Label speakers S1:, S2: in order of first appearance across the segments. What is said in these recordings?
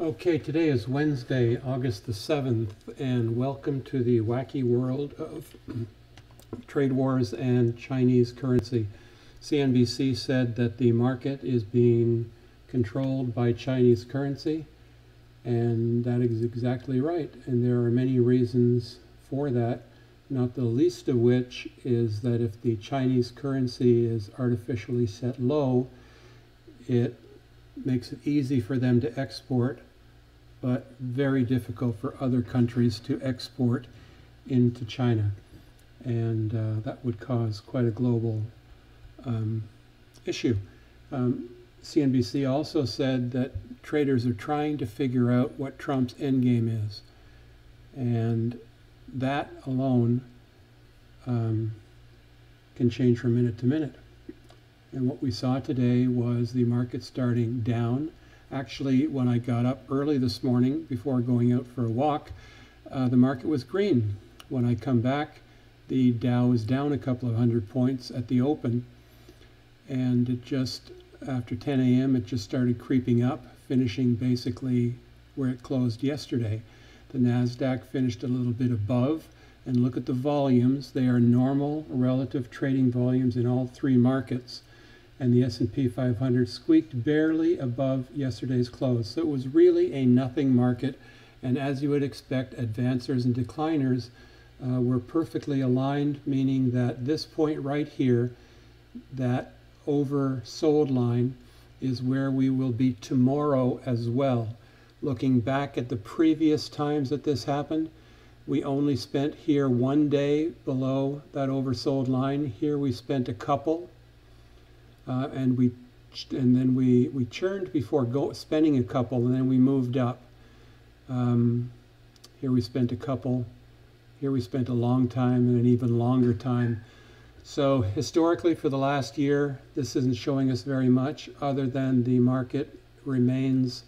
S1: Okay, today is Wednesday, August the 7th, and welcome to the wacky world of trade wars and Chinese currency. CNBC said that the market is being controlled by Chinese currency, and that is exactly right. And there are many reasons for that, not the least of which is that if the Chinese currency is artificially set low, it makes it easy for them to export, but very difficult for other countries to export into China. And that would cause quite a global issue. CNBC also said that traders are trying to figure out what Trump's endgame is. And that alone can change from minute to minute. And what we saw today was the market starting down. Actually, when I got up early this morning before going out for a walk, the market was green. When I come back, the Dow was down a couple of hundred points at the open. And it just, after 10 a.m., it just started creeping up, finishing basically where it closed yesterday. The NASDAQ finished a little bit above. And look at the volumes. They are normal relative trading volumes in all three markets. And the S&P 500 squeaked barely above yesterday's close. So it was really a nothing market. And as you would expect, advancers and decliners were perfectly aligned, meaning that this point right here, that oversold line, is where we will be tomorrow as well. Looking back at the previous times that this happened, we only spent here 1 day below that oversold line. Here we spent a couple. And then we churned before spending a couple, and then we moved up. Here we spent a couple. Here we spent a long time and an even longer time. So historically, for the last year, this isn't showing us very much other than the market remains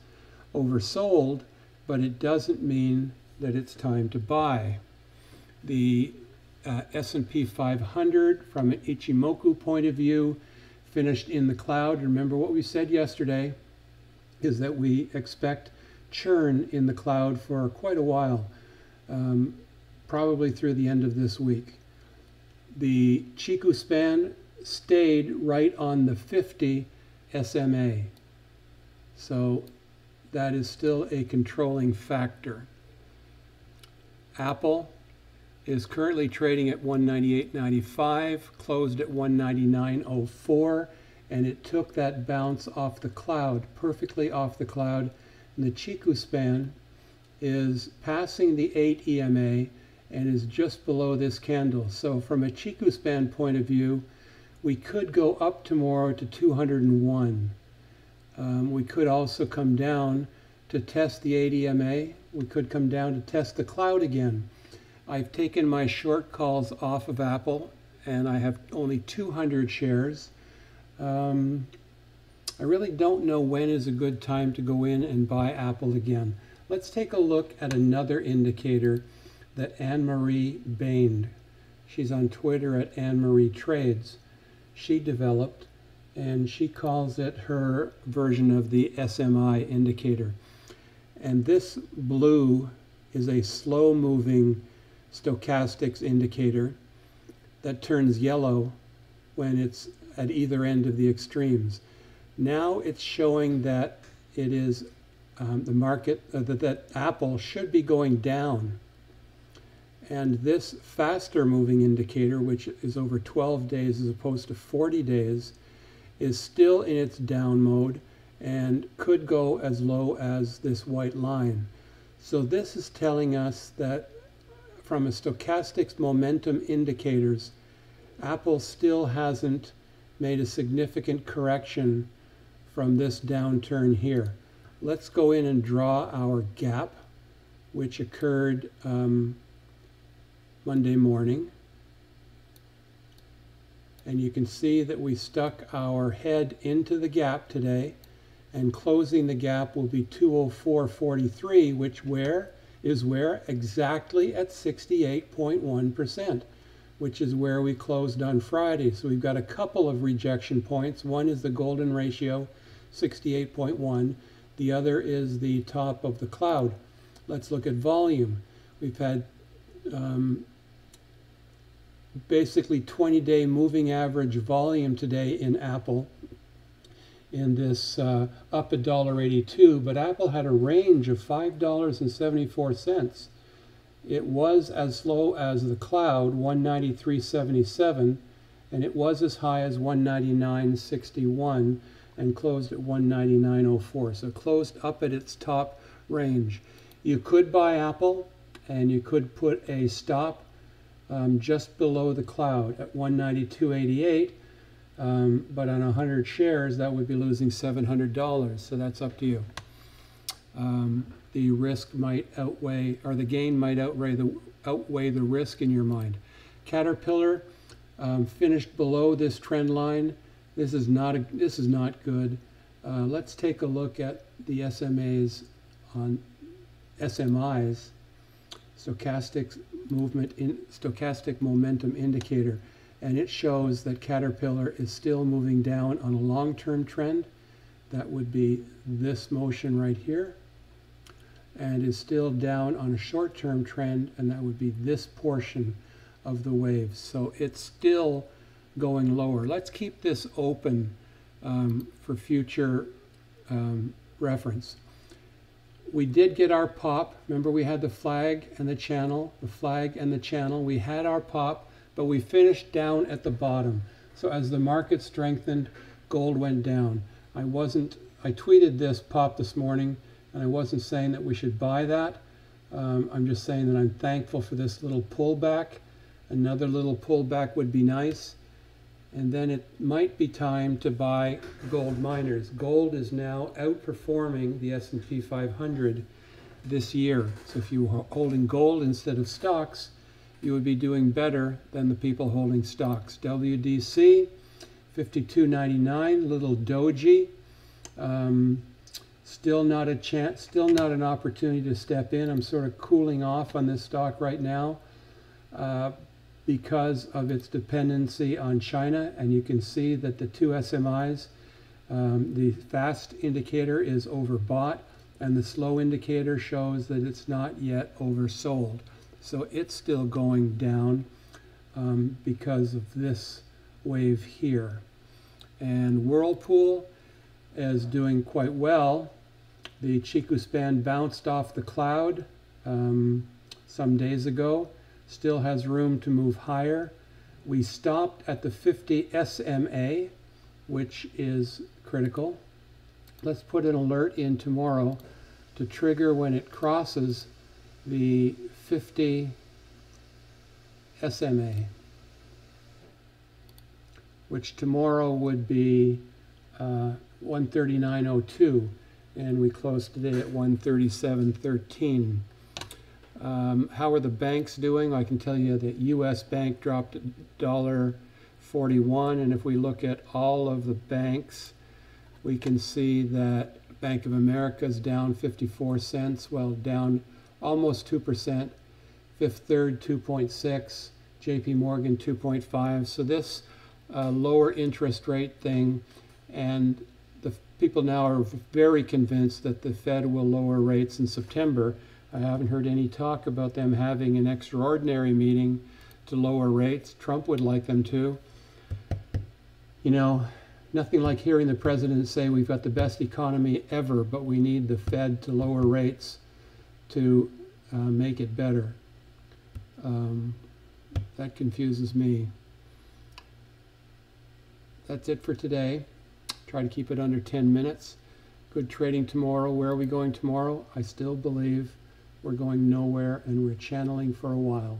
S1: oversold, but it doesn't mean that it's time to buy. The S&P 500, from an Ichimoku point of view, finished in the cloud. Remember what we said yesterday is that we expect churn in the cloud for quite a while, probably through the end of this week. The Chiku span stayed right on the 50 SMA. So that is still a controlling factor. Apple is currently trading at 198.95, closed at 199.04, and it took that bounce off the cloud, perfectly off the cloud. And the Chiku span is passing the 8 EMA and is just below this candle. So from a Chiku span point of view, we could go up tomorrow to 201. We could also come down to test the 8 EMA. We could come down to test the cloud again. I've taken my short calls off of Apple, and I have only 200 shares. I really don't know when is a good time to go in and buy Apple again. Let's take a look at another indicator that Anne-Marie Bain, she's on Twitter at Anne-Marie Trades, she developed, and she calls it her version of the SMI indicator. And this blue is a slow-moving stochastics indicator that turns yellow when it's at either end of the extremes. Now it's showing that it is the market, that Apple should be going down. And this faster moving indicator, which is over 12 days as opposed to 40 days, is still in its down mode and could go as low as this white line. So this is telling us that from a stochastics momentum indicators, Apple still hasn't made a significant correction from this downturn here. Let's go in and draw our gap, which occurred Monday morning. And you can see that we stuck our head into the gap today, and closing the gap will be 204.43, which is where exactly at 68.1%, which is where we closed on Friday. So we've got a couple of rejection points. One is the golden ratio, 68.1. The other is the top of the cloud. Let's look at volume. We've had basically 20-day moving average volume today in Apple in this up $1.82, but Apple had a range of $5.74. It was as low as the cloud, 193.77, and it was as high as 199.61 and closed at 199.04. So closed up at its top range. You could buy Apple and you could put a stop just below the cloud at 192.88, but on 100 shares that would be losing $700, so that's up to you. The risk might outweigh, or the gain might outweigh the risk in your mind. Caterpillar finished below this trend line. This is not good. Let's take a look at the SMIs, stochastic momentum indicator, and it shows that Caterpillar is still moving down on a long-term trend. That would be this motion right here, and is still down on a short-term trend, and that would be this portion of the wave. So it's still going lower. Let's keep this open for future reference. We did get our pop. Remember, we had the flag and the channel, We had our pop, but we finished down at the bottom. So as the market strengthened, gold went down. I tweeted this pop this morning, and I wasn't saying that we should buy that. I'm just saying that I'm thankful for this little pullback. Another little pullback would be nice. And then it might be time to buy gold miners. Gold is now outperforming the S&P 500 this year. So if you were holding gold instead of stocks, you would be doing better than the people holding stocks. WDC, 52.99, little doji. Still not a chance, still not an opportunity to step in. I'm sort of cooling off on this stock right now because of its dependency on China, and you can see that the two SMIs, the fast indicator is overbought, and the slow indicator shows that it's not yet oversold. So it's still going down because of this wave here. And Whirlpool is doing quite well. The Chiku span bounced off the cloud some days ago. Still has room to move higher. We stopped at the 50 SMA, which is critical. Let's put an alert in tomorrow to trigger when it crosses the 50 SMA, which tomorrow would be 139.02, and we closed today at 137.13. How are the banks doing? I can tell you that U.S. Bank dropped $1.41, and if we look at all of the banks, we can see that Bank of America is down 54 cents, well, down almost 2%. Fifth Third 2.6, JP Morgan 2.5. So this lower interest rate thing, and the people now are very convinced that the Fed will lower rates in September. I haven't heard any talk about them having an extraordinary meeting to lower rates. Trump would like them to. You know, nothing like hearing the president say we've got the best economy ever, but we need the Fed to lower rates to make it better. That confuses me. That's it for today. Try to keep it under 10 minutes. Good trading tomorrow. Where are we going tomorrow? I still believe we're going nowhere, and we're channeling for a while.